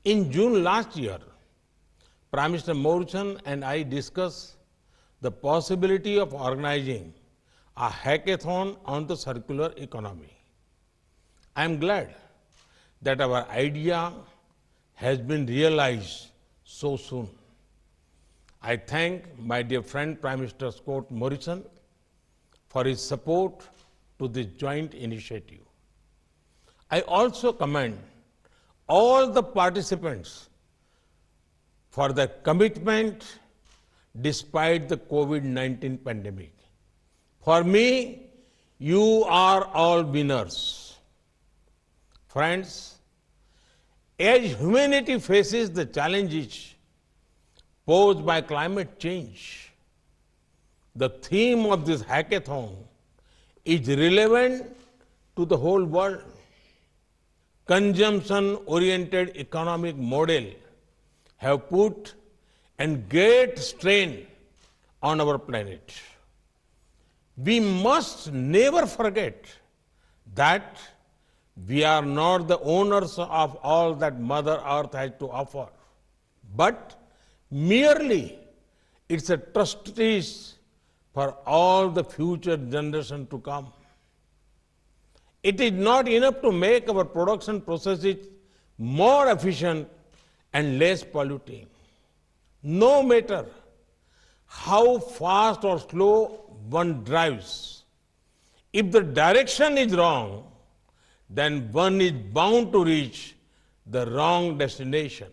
In June last year, Prime Minister Morrison and I discussed the possibility of organizing a hackathon on the circular economy. I am glad that our idea has been realized so soon. I thank my dear friend Prime Minister Scott Morrison for his support to this joint initiative. I also commend all the participants for their commitment despite the COVID-19 pandemic. For me, you are all winners. Friends, as humanity faces the challenges posed by climate change, the theme of this hackathon is relevant to the whole world. Consumption-oriented economic model have put a great strain on our planet. We must never forget that we are not the owners of all that Mother Earth has to offer, but merely it's a trustees for all the future generations to come. It is not enough to make our production processes more efficient and less polluting. No matter how fast or slow one drives, if the direction is wrong, then one is bound to reach the wrong destination.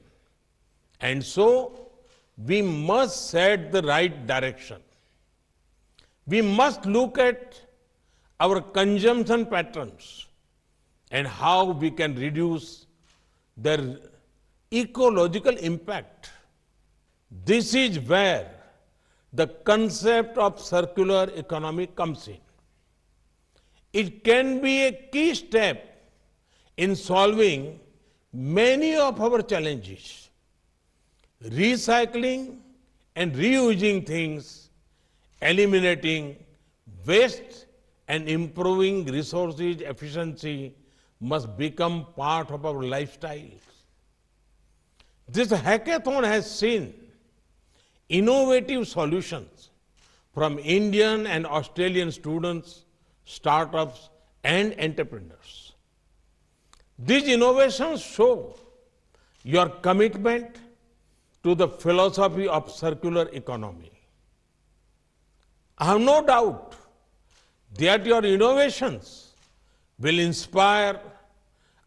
And so, we must set the right direction. We must look at our consumption patterns and how we can reduce their ecological impact. This is where the concept of circular economy comes in. It can be a key step in solving many of our challenges. Recycling and reusing things, eliminating waste and improving resources efficiency must become part of our lifestyles. This hackathon has seen innovative solutions from Indian and Australian students, startups, and entrepreneurs. These innovations show your commitment to the philosophy of circular economy. I have no doubt that your innovations will inspire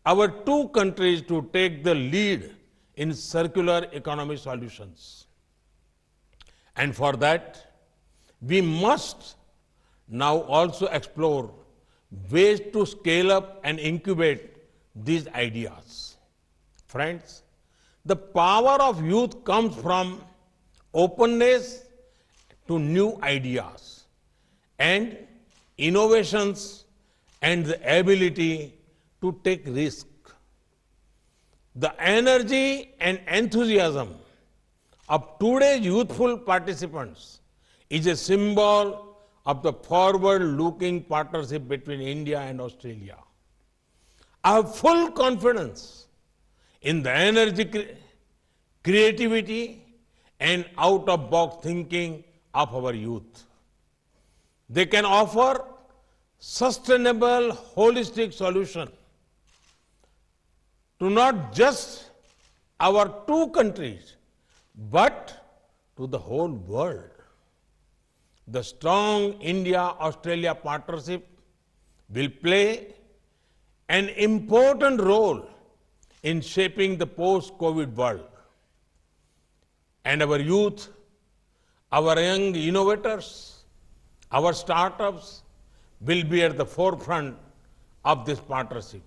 our two countries to take the lead in circular economy solutions. And for that, we must now also explore ways to scale up and incubate these ideas. Friends, the power of youth comes from openness to new ideas and innovations and the ability to take risks. The energy and enthusiasm of today's youthful participants is a symbol of the forward-looking partnership between India and Australia. I have full confidence in the energy, creativity, and out-of-box thinking of our youth. They can offer sustainable, holistic solution to not just our two countries, but to the whole world. The strong India-Australia partnership will play an important role in shaping the post-COVID world. And our youth, our young innovators, our startups will be at the forefront of this partnership.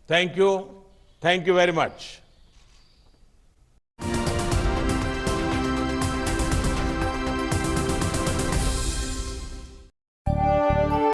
Thank you. Thank you very much.